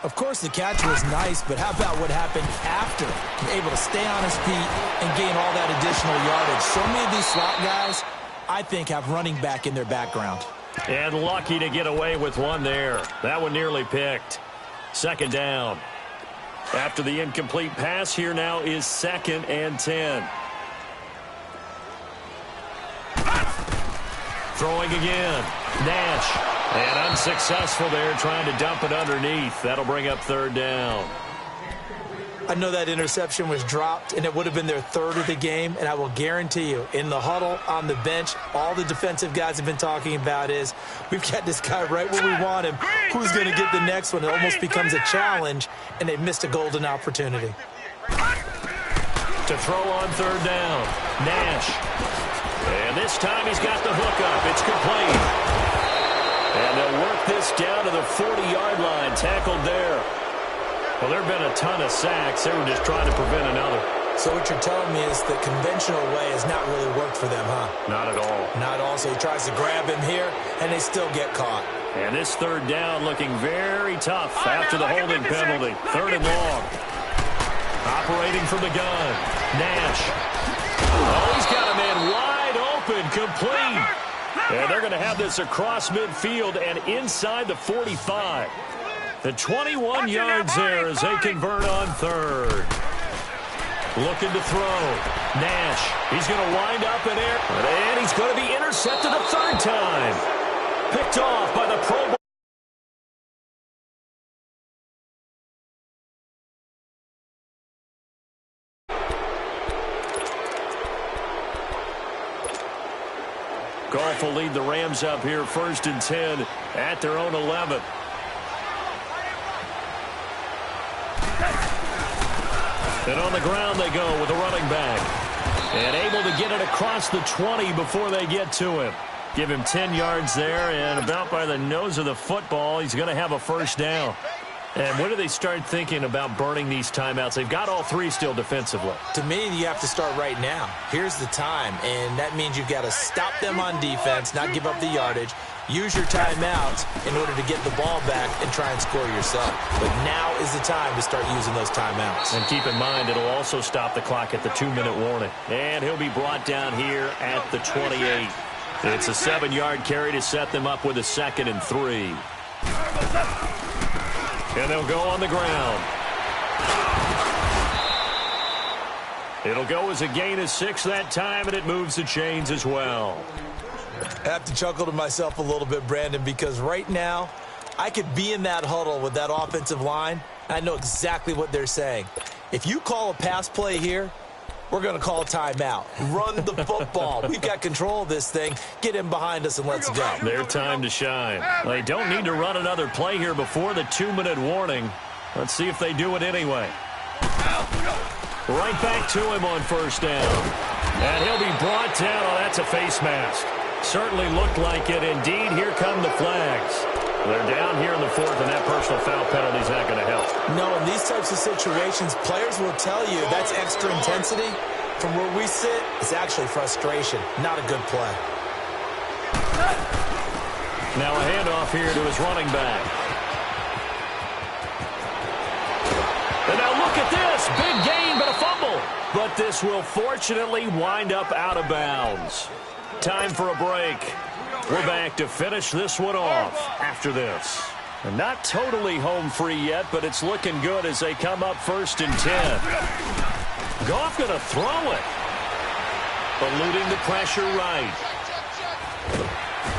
Of course, the catch was nice, but how about what happened after? Able to stay on his feet and gain all that additional yardage. So many of these slot guys, I think, have running back in their background. And lucky to get away with one there. That one nearly picked. Second down. After the incomplete pass, here now is 2nd and 10. Throwing again. Nash. And unsuccessful there, trying to dump it underneath. That'll bring up third down. I know that interception was dropped, and it would have been their third of the game, and I will guarantee you, in the huddle, on the bench, all the defensive guys have been talking about is, we've got this guy right where we want him. Who's going to get the next one? It almost becomes a challenge, and they missed a golden opportunity. To throw on third down, Nash. And this time he's got the hook up. It's complete. And they'll work this down to the 40-yard line, tackled there. Well, there have been a ton of sacks. They were just trying to prevent another. So what you're telling me is the conventional way has not really worked for them, huh? Not at all. Not at all. So he tries to grab him here, and they still get caught. And this third down looking very tough after the holding penalty. Third and long. Operating from the gun. Nash. Oh, he's got a man wide open, complete. And they're going to have this across midfield and inside the 45. The 21 yards there as they convert on third. Looking to throw. Nash. He's going to wind up in air. And he's going to be intercepted a third time. Picked off by the Pro Bowl. Goff will lead the Rams up here 1st and 10 at their own 11. And on the ground they go with a running back. And able to get it across the 20 before they get to him. Give him 10 yards there, and about by the nose of the football, he's going to have a first down. And when do they start thinking about burning these timeouts? They've got all three still defensively. To me, you have to start right now. Here's the time, and that means you've got to stop them on defense, not give up the yardage, use your timeouts in order to get the ball back and try and score yourself. But now is the time to start using those timeouts. And keep in mind, it'll also stop the clock at the 2-minute warning. And he'll be brought down here at the 28. It's a 7-yard carry to set them up with a 2nd and 3. And they'll go on the ground. It'll go as a gain of 6 that time, and it moves the chains as well. I have to chuckle to myself a little bit, Brandon, because right now I could be in that huddle with that offensive line. I know exactly what they're saying. If you call a pass play here, we're going to call a timeout. Run the football. We've got control of this thing. Get him behind us and let's go. Their time to shine. They don't need to run another play here before the 2-minute warning. Let's see if they do it anyway. Right back to him on first down. And he'll be brought down. Oh, that's a face mask. Certainly looked like it. Indeed, here come the flags. They're down here in the 4th, and that personal foul penalty is not going to help. No, in these types of situations, players will tell you that's extra intensity. From where we sit, it's actually frustration, not a good play. Now a handoff here to his running back. And now look at this. Big gain, but a fumble. But this will fortunately wind up out of bounds. Time for a break. We're back to finish this one off after this. And not totally home free yet, but it's looking good as they come up 1st and 10. Goff going to throw it. Eluding the pressure right.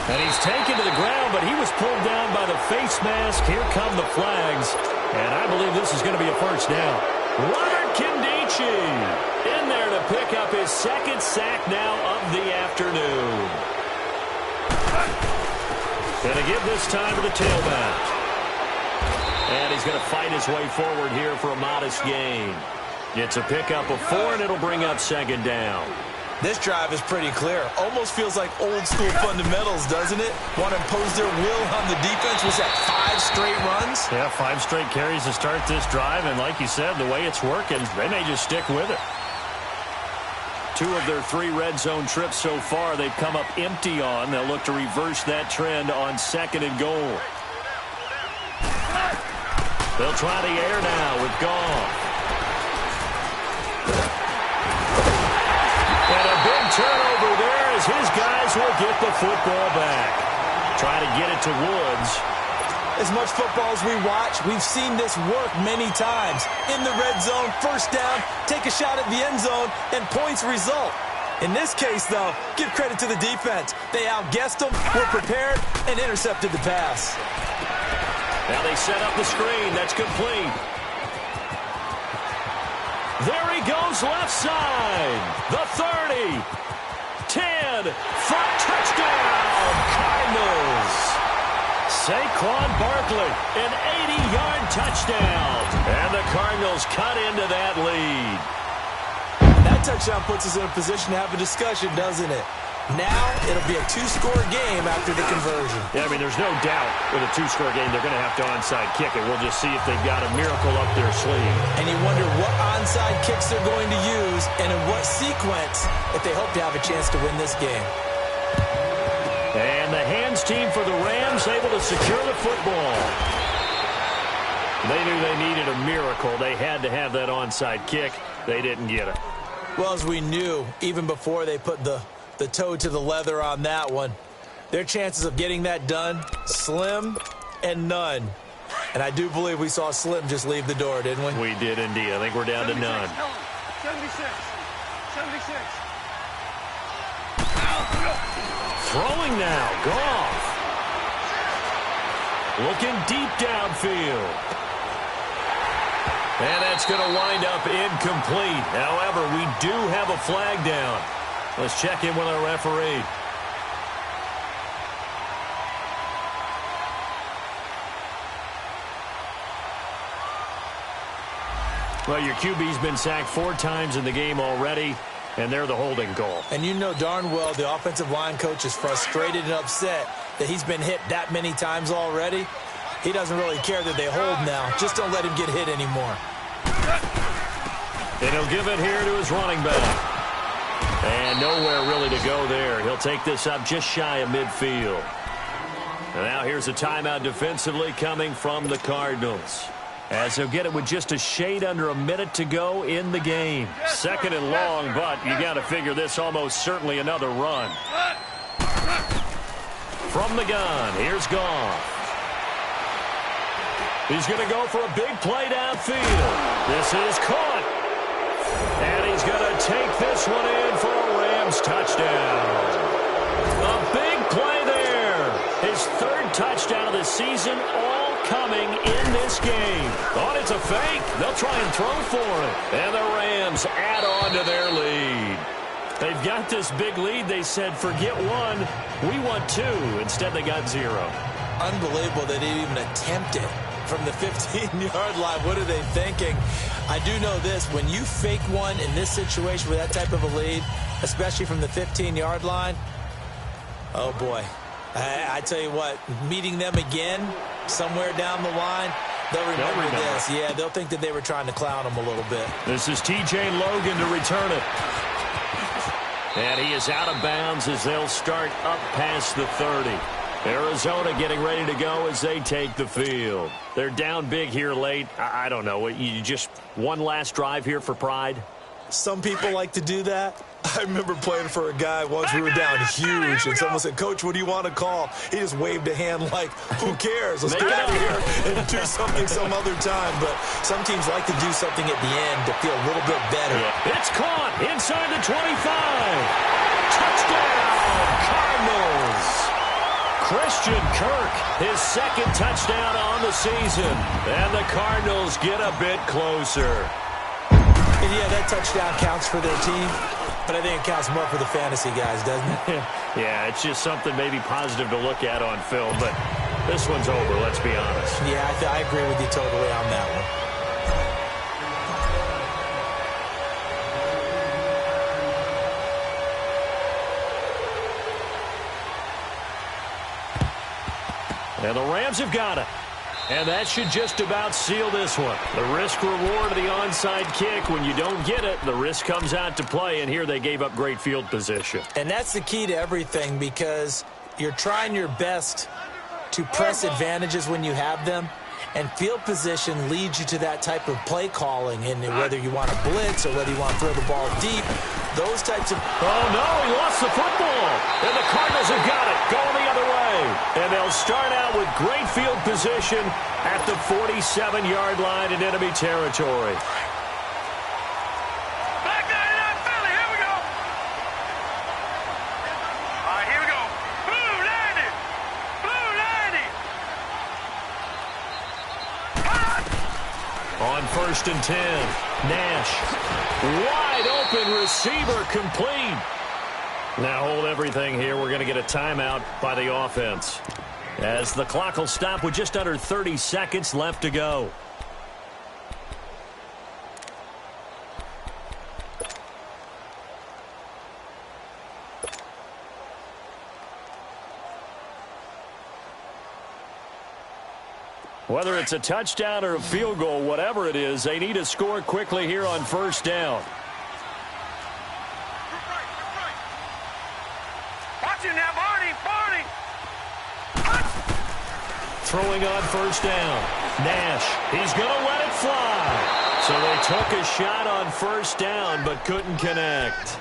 And he's taken to the ground, but he was pulled down by the face mask. Here come the flags. And I believe this is going to be a first down. Robert Kindici in there to pick up his 2nd sack now of the afternoon. Going to give this time to the tailback. And he's going to fight his way forward here for a modest gain. It's a pickup of 4, and it'll bring up second down. This drive is pretty clear. Almost feels like old-school fundamentals, doesn't it? Want to impose their will on the defense. Was that 5 straight runs? Yeah, 5 straight carries to start this drive, and like you said, the way it's working, they may just stick with it. 2 of their 3 red zone trips so far, they've come up empty on. They'll look to reverse that trend on 2nd and goal. They'll try the air now with Goff. And a big turnover there as his guys will get the football back. Try to get it to Woods. As much football as we watch, we've seen this work many times. In the red zone, first down, take a shot at the end zone, and points result. In this case, though, give credit to the defense. They outguessed them, were prepared, and intercepted the pass. Now they set up the screen. That's complete. There he goes left side. The 30. 10. Front touchdown. Cardinals. Saquon Barkley, an 80-yard touchdown. And the Cardinals cut into that lead. That touchdown puts us in a position to have a discussion, doesn't it? Now it'll be a 2-score game after the conversion. Yeah, I mean, there's no doubt with a 2-score game they're going to have to onside kick it. We'll just see if they've got a miracle up their sleeve. And you wonder what onside kicks they're going to use and in what sequence if they hope to have a chance to win this game. And the hands team for the Rams able to secure the football. They knew they needed a miracle. They had to have that onside kick. They didn't get it. Well, as we knew, even before they put the toe to the leather on that one, their chances of getting that done, slim and none. And I do believe we saw Slim just leave the door, didn't we? We did indeed. I think we're down to none. 76. Throwing now, Goff. Looking deep downfield. And that's going to wind up incomplete. However, we do have a flag down. Let's check in with our referee. Well, your QB's been sacked 4 times in the game already, and they're the holding goal. And you know darn well the offensive line coach is frustrated and upset that he's been hit that many times already. He doesn't really care that they hold now. Just don't let him get hit anymore. And he'll give it here to his running back. And nowhere really to go there. He'll take this up just shy of midfield. And now here's a timeout defensively coming from the Cardinals, as he'll get it with just a shade under a minute to go in the game. 2nd and long, but you got to figure this almost certainly another run. From the gun, here's Goff. He's going to go for a big play downfield. This is caught. And he's going to take this one in for a Rams touchdown. A big play there. His 3rd touchdown of the season, all coming in this game. Oh, it's a fake. They'll try and throw for it. And the Rams add on to their lead. They've got this big lead. They said, forget 1, we want 2. Instead, they got 0. Unbelievable that they even attempted from the 15-yard line. What are they thinking? I do know this. When you fake one in this situation with that type of a lead, especially from the 15-yard line, oh, boy. I tell you what, meeting them again somewhere down the line, they'll remember this. Yeah, they'll think that they were trying to clown them a little bit. This is T.J. Logan to return it. And he is out of bounds as they'll start up past the 30. Arizona getting ready to go as they take the field. They're down big here late. I don't know. You just one last drive here for pride? Some people like to do that. I remember playing for a guy once. We were down huge, and someone said, Coach, what do you want to call? He just waved a hand like, who cares? Let's get out of here and do something some other time. But some teams like to do something at the end to feel a little bit better. Yeah. It's caught inside the 25. Touchdown, Cardinals. Christian Kirk, his 2nd touchdown on the season. And the Cardinals get a bit closer. And yeah, that touchdown counts for their team. but I think it counts more for the fantasy guys, doesn't it? Yeah, it's just something maybe positive to look at on film, but this one's over, let's be honest. Yeah, I agree with you totally on that one. And the Rams have got it. And that should just about seal this one. The risk-reward of the onside kick. When you don't get it, the risk comes out to play, and here they gave up great field position. And that's the key to everything, because you're trying your best to press advantages when you have them, and field position leads you to that type of play calling, and whether you want to blitz or whether you want to throw the ball deep, those types of... Oh, no, he lost the football. And the Cardinals have got it, going the other way. And they'll start out with great field position at the 47-yard line in enemy territory. Back 99 Philly, here we go. All right, here we go. Blue 90. Blue 90. On 1st and 10, Nash. Wide open receiver complete. Now hold everything here. We're going to get a timeout by the offense, as the clock will stop with just under 30 seconds left to go. Whether it's a touchdown or a field goal, whatever it is, they need to score quickly here on 1st down. Watch it now, Barney. Throwing on 1st down. Nash, he's going to let it fly. So they took a shot on 1st down, but couldn't connect.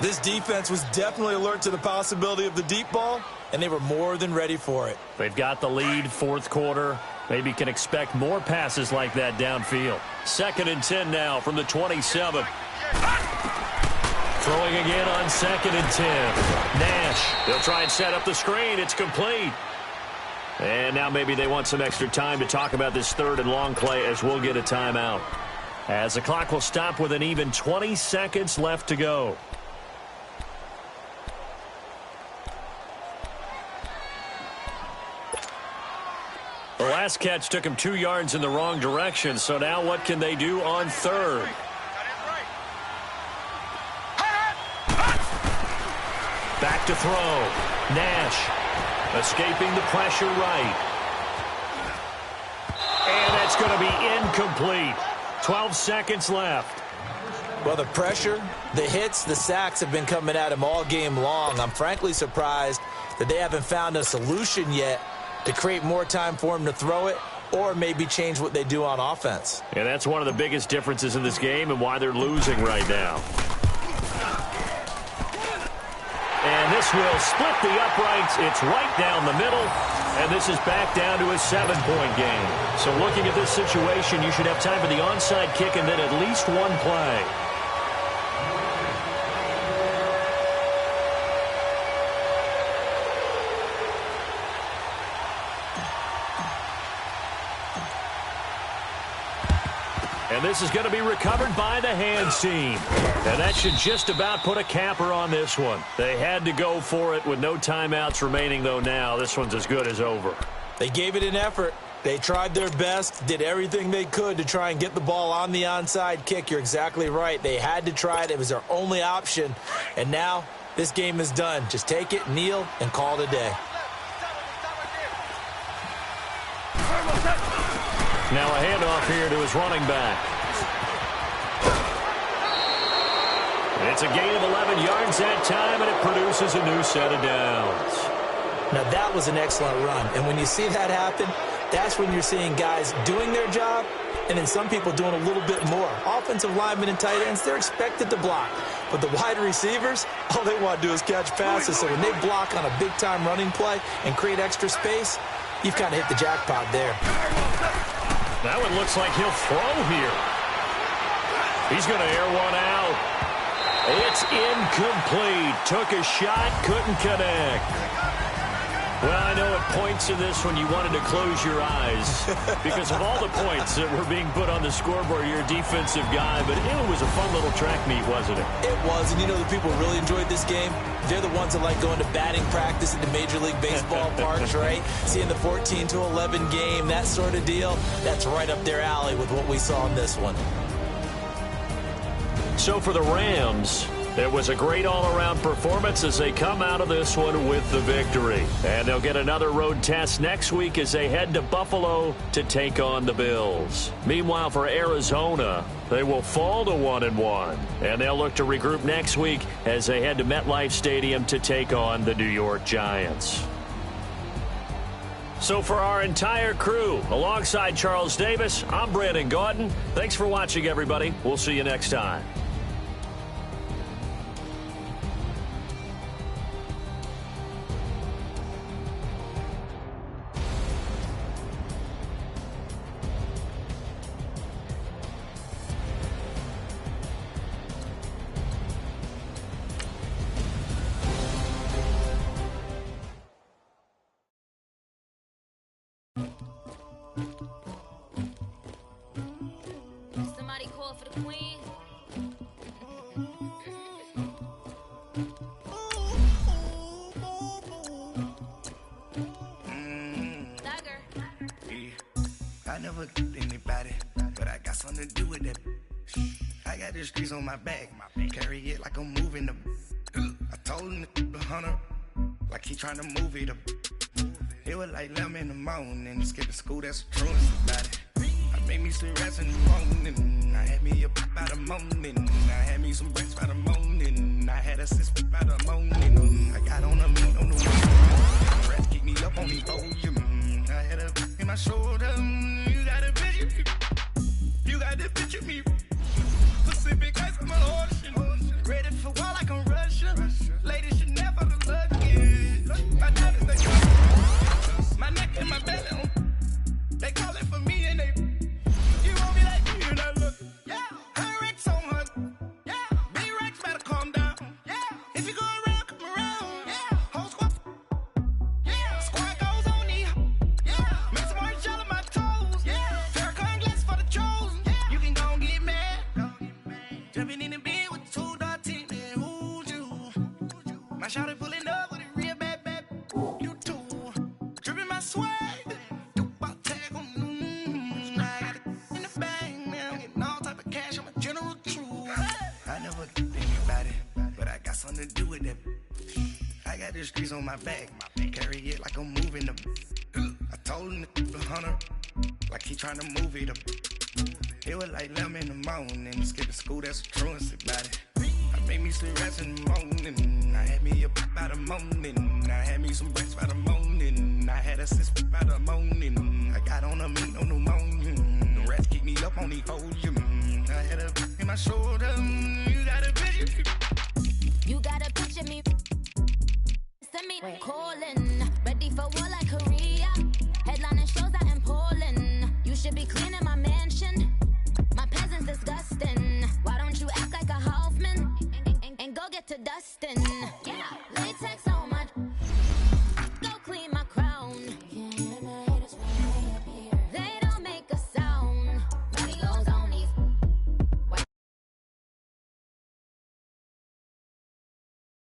This defense was definitely alert to the possibility of the deep ball, and they were more than ready for it. They've got the lead, 4th quarter. Maybe can expect more passes like that downfield. 2nd and 10 now from the 27. Throwing again on 2nd and 10. Nash, they'll try and set up the screen. It's complete. And now maybe they want some extra time to talk about this 3rd and long play, as we'll get a timeout, as the clock will stop with an even 20 seconds left to go. The last catch took him 2 yards in the wrong direction, so now what can they do on 3rd? Back to throw. Nash escaping the pressure right. And that's going to be incomplete. 12 seconds left. Well, the pressure, the hits, the sacks have been coming at him all game long. I'm frankly surprised that they haven't found a solution yet to create more time for him to throw it, or maybe change what they do on offense. And that's one of the biggest differences in this game and why they're losing right now. And this will split the uprights. It's right down the middle. And this is back down to a 7-point game. So looking at this situation, you should have time for the onside kick and then at least one play. And this is going to be recovered by the hands team. And that should just about put a capper on this one. They had to go for it with no timeouts remaining, though now. This one's as good as over. They gave it an effort. They tried their best, did everything they could to try and get the ball on the onside kick. You're exactly right. They had to try it. It was their only option. And now this game is done. Just take it, kneel, and call it a day. Now a handoff here to his running back. And it's a gain of 11 yards that time, and it produces a new set of downs. Now that was an excellent run. And when you see that happen, that's when you're seeing guys doing their job, and then some people doing a little bit more. Offensive linemen and tight ends, they're expected to block. But the wide receivers, all they want to do is catch passes. So when they block on a big-time running play and create extra space, you've kind of hit the jackpot there. That one looks like he'll throw here. He's going to air one out. It's incomplete. Took a shot, couldn't connect. Well, I know at points in this when you wanted to close your eyes because of all the points that were being put on the scoreboard. You're a defensive guy, but it was a fun little track meet, wasn't it? It was, and you know the people who really enjoyed this game? They're the ones that like going to batting practice at the Major League Baseball parks, right? Seeing the 14-11 game, that sort of deal, that's right up their alley with what we saw in this one. So for the Rams, it was a great all-around performance as they come out of this one with the victory. And they'll get another road test next week as they head to Buffalo to take on the Bills. Meanwhile, for Arizona, they will fall to 1-1. And they'll look to regroup next week as they head to MetLife Stadium to take on the New York Giants. So for our entire crew, alongside Charles Davis, I'm Brandon Gaudin. Thanks for watching, everybody. We'll see you next time. Somebody call for the queen. I never killed anybody, but I got something to do with that. I got the streets on my back, carry it like I'm moving them. I told him to 100, like he trying to move it up. It was like 11 in the morning, skipping school, that's the truest about it. I made me some rest in the morning, I had me a pop by the morning. I had me some breaks by the morning, I had a six by the morning. I got on a meat on the wheel, rap keep me up on the volume. I had a in my shoulder, you got a picture me, you got the picture me. Pacific ice on my ocean, ready for war like I'm Russian. Ladies should never look lucky. My diamonds, my neck and my belly, they calling for me and they. You won't be like me and I look. Yeah, her Rex on her. Yeah, B-Rex better calm down. Yeah, if you go around, come around. Yeah, whole squad. Yeah, squad goes on me. Yeah, make some orange gel on my toes. Yeah, Farrakhan glass for the chosen. Yeah, you can go and get mad. Jumping in the bed with the 2 dot team. Who's you? My shawty pulling up with a real bad. You too. Dripping my swag. Something to do with that. I got the streets on my back, carry it like I'm moving them. I told him to 100, like he trying to move it up. It was like 11 in the morning, skipping school, that's the truest about it. I made me some rest in the morning, I had me a pop by the morning. I had me some breaks by the morning, I had a six by the morning. I got on a meat on the morning, the rats keep me up on the volume. I had a in my shoulder, you got a picture. You gotta picture me. Send me calling. Ready for war like Korea. Headlining shows out in Poland. You should be clean